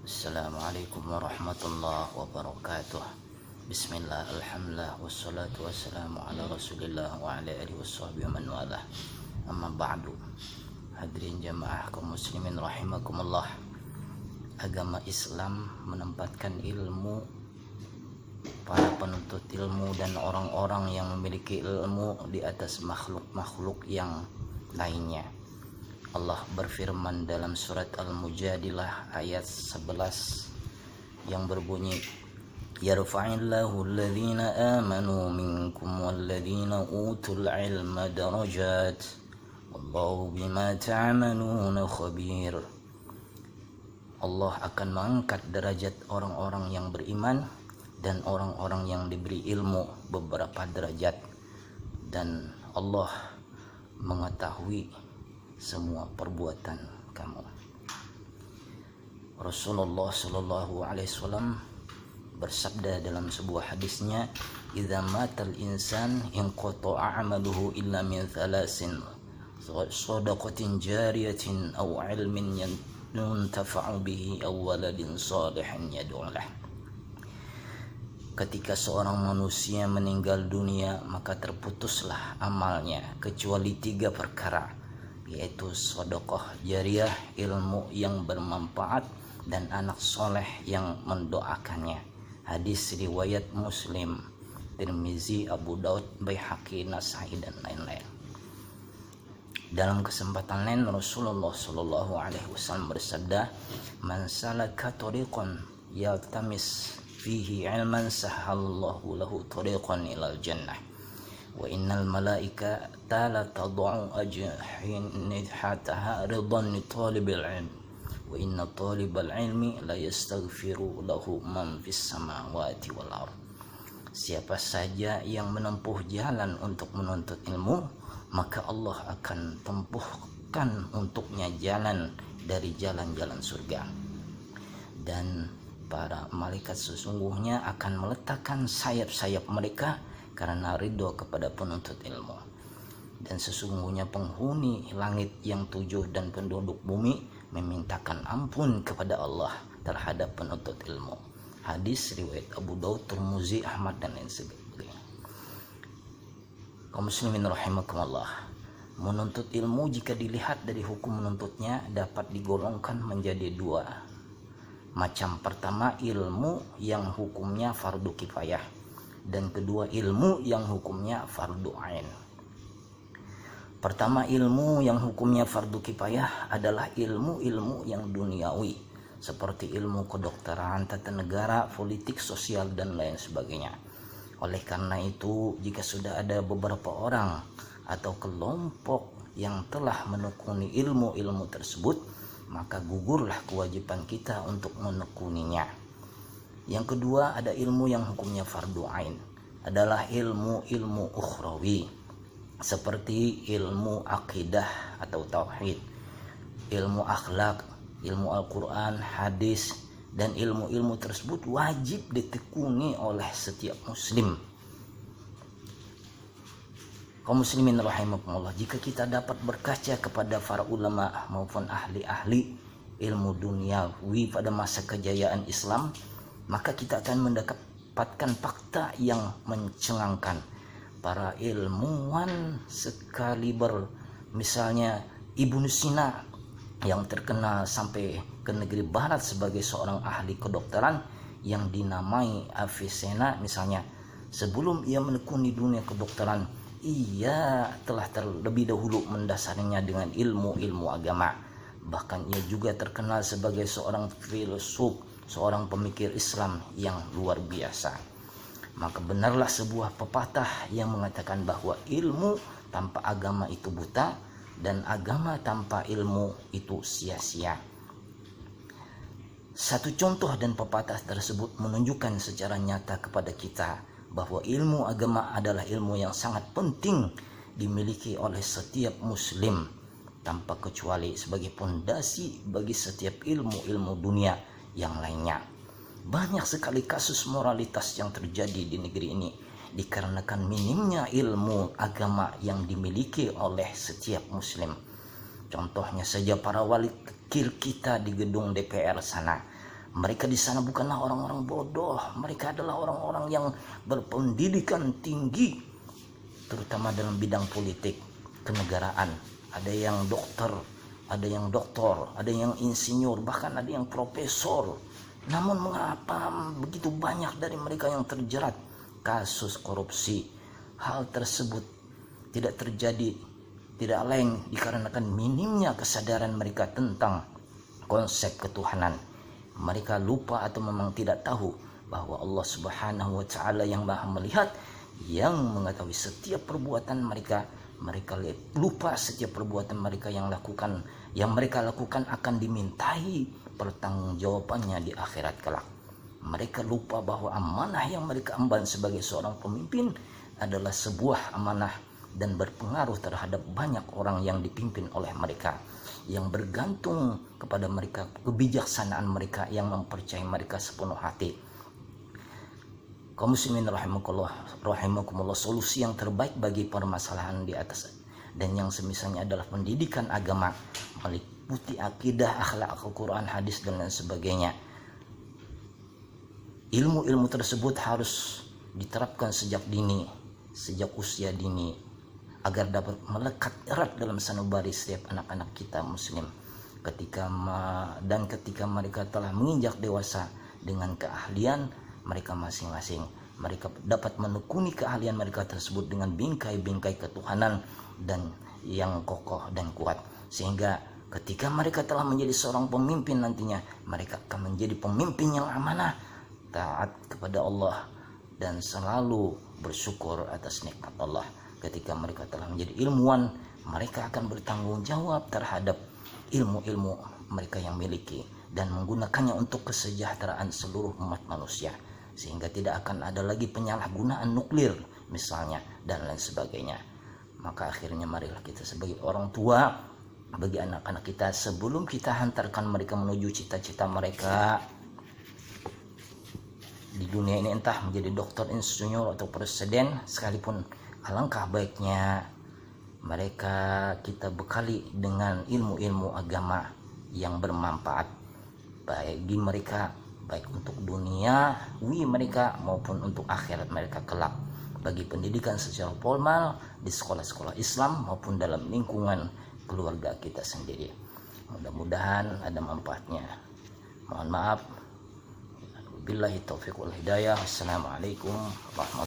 Assalamualaikum warahmatullahi wabarakatuh. Bismillah, alhamdulillah, wassalatu wassalamu ala rasulillah wa ala alihi wassahabihi man walah. Amma ba'du. Hadirin jamaah kaum muslimin rahimakumullah. Agama Islam menempatkan ilmu, para penuntut ilmu dan orang-orang yang memiliki ilmu di atas makhluk-makhluk yang lainnya. Allah berfirman dalam surat Al-Mujadilah ayat 11 yang berbunyi, yarfa'illahu alladhina amanu minkum walladhina utul ilma darajat wallahu bima ta'maluna khabir. Allah akan mengangkat derajat orang-orang yang beriman dan orang-orang yang diberi ilmu beberapa derajat, dan Allah mengetahui semua perbuatan kamu. Rasulullah Shallallahu Alaihi Wasallam bersabda dalam sebuah hadisnya, "Idza matal insan inqata'a 'amaluhu illa min thalasin, shadaqatin jariyatin aw 'ilmin yuntafa'u bihi aw waladin salihin yad'u lahu." Ketika seorang manusia meninggal dunia, maka terputuslah amalnya kecuali 3 perkara, yaitu sedekah jariah, ilmu yang bermanfaat, dan anak soleh yang mendoakannya. Hadis riwayat Muslim, Tirmizi, Abu Daud, Baihaqi, Nasai, dan lain-lain. Dalam kesempatan lain Rasulullah Shallallahu Alaihi Wasallam bersabda, "Man salaka tariqan yaltamis fihi ilman sahalallahu lahu tariqan ilal jannah. Wa innal malaikata la tad'u ajnihataha ridan li talibil ilm. Wa inna talibal ilmi la yastaghfiru lahu man fis samawati wal ardh." Siapa saja yang menempuh jalan untuk menuntut ilmu, maka Allah akan tempuhkan untuknya jalan dari jalan-jalan surga. Dan para malaikat sesungguhnya akan meletakkan sayap-sayap mereka karena ridho kepada penuntut ilmu. Dan sesungguhnya penghuni langit yang 7 dan penduduk bumi memintakan ampun kepada Allah terhadap penuntut ilmu. Hadis riwayat Abu Daud, Tirmizi, Ahmad, dan lain sebagainya. Kaum muslimin rahimakumullah, menuntut ilmu jika dilihat dari hukum menuntutnya dapat digolongkan menjadi 2 macam. Pertama, ilmu yang hukumnya fardu kifayah, dan kedua, ilmu yang hukumnya fardu ain. Pertama, ilmu yang hukumnya fardu kifayah adalah ilmu-ilmu yang duniawi, seperti ilmu kedokteran, tata negara, politik, sosial, dan lain sebagainya. Oleh karena itu, jika sudah ada beberapa orang atau kelompok yang telah menekuni ilmu-ilmu tersebut, maka gugurlah kewajiban kita untuk menekuninya. Yang kedua, ada ilmu yang hukumnya fardu ain, adalah ilmu-ilmu ukhrawi, seperti ilmu akidah atau tauhid, ilmu akhlak, ilmu Al-Quran, hadis, dan ilmu-ilmu tersebut wajib ditekuni oleh setiap muslim. Kaum muslimin rahimakumullah, jika kita dapat berkaca kepada para ulama maupun ahli-ahli ilmu duniawi pada masa kejayaan Islam, maka kita akan mendapatkan fakta yang mencengangkan. Para ilmuwan sekaliber misalnya Ibnu Sina yang terkenal sampai ke negeri barat sebagai seorang ahli kedokteran yang dinamai Avicenna misalnya, sebelum ia menekuni dunia kedokteran, ia telah terlebih dahulu mendasarinya dengan ilmu-ilmu agama. Bahkan ia juga terkenal sebagai seorang filsuf, seorang pemikir Islam yang luar biasa. Maka benarlah sebuah pepatah yang mengatakan bahwa ilmu tanpa agama itu buta, dan agama tanpa ilmu itu sia-sia. Satu contoh dan pepatah tersebut menunjukkan secara nyata kepada kita bahwa ilmu agama adalah ilmu yang sangat penting dimiliki oleh setiap muslim tanpa kecuali, sebagai pondasi bagi setiap ilmu-ilmu dunia yang lainnya. Banyak sekali kasus moralitas yang terjadi di negeri ini dikarenakan minimnya ilmu agama yang dimiliki oleh setiap muslim. Contohnya saja para wakil kita di gedung DPR sana, Mereka di sana bukanlah orang-orang bodoh, mereka adalah orang-orang yang berpendidikan tinggi, terutama dalam bidang politik, kenegaraan. Ada yang dokter, ada yang doktor, ada yang insinyur, bahkan ada yang profesor. Namun mengapa begitu banyak dari mereka yang terjerat kasus korupsi? Hal tersebut tidak terjadi, tidak lain dikarenakan minimnya kesadaran mereka tentang konsep ketuhanan. Mereka lupa atau memang tidak tahu bahwa Allah Subhanahu wa taala yang Maha melihat, yang mengetahui setiap perbuatan mereka. Mereka lupa setiap perbuatan mereka yang mereka lakukan akan dimintai pertanggungjawabannya di akhirat kelak. Mereka lupa bahwa amanah yang mereka emban sebagai seorang pemimpin adalah sebuah amanah dan berpengaruh terhadap banyak orang yang dipimpin oleh mereka, yang bergantung kepada mereka, kebijaksanaan mereka, yang mempercayai mereka sepenuh hati. Kaum muslimin rahimakumullah, solusi yang terbaik bagi permasalahan di atas dan yang semisalnya adalah pendidikan agama meliputi akidah, akhlak, Al-Quran, hadis dan lain sebagainya. Ilmu-ilmu tersebut harus diterapkan sejak dini, sejak usia dini, agar dapat melekat erat dalam sanubari setiap anak-anak kita muslim. Ketika mereka telah menginjak dewasa dengan keahlian mereka masing-masing, mereka dapat menekuni keahlian mereka tersebut dengan bingkai-bingkai ketuhanan dan yang kokoh dan kuat, sehingga ketika mereka telah menjadi seorang pemimpin nantinya, mereka akan menjadi pemimpin yang amanah, taat kepada Allah, dan selalu bersyukur atas nikmat Allah. Ketika mereka telah menjadi ilmuwan, mereka akan bertanggung jawab terhadap ilmu-ilmu mereka yang miliki dan menggunakannya untuk kesejahteraan seluruh umat manusia, sehingga tidak akan ada lagi penyalahgunaan nuklir misalnya dan lain sebagainya. Maka akhirnya marilah kita sebagai orang tua bagi anak-anak kita, sebelum kita hantarkan mereka menuju cita-cita mereka di dunia ini, entah menjadi dokter, insinyur atau presiden sekalipun, alangkah baiknya mereka kita bekali dengan ilmu-ilmu agama yang bermanfaat bagi mereka, baik untuk duniawi mereka maupun untuk akhirat mereka kelak, bagi pendidikan secara formal di sekolah-sekolah Islam maupun dalam lingkungan keluarga kita sendiri. Mudah-mudahan ada manfaatnya. Mohon maaf. Billahi taufiq wal hidayah. Assalamualaikum warahmatullahi wabarakatuh.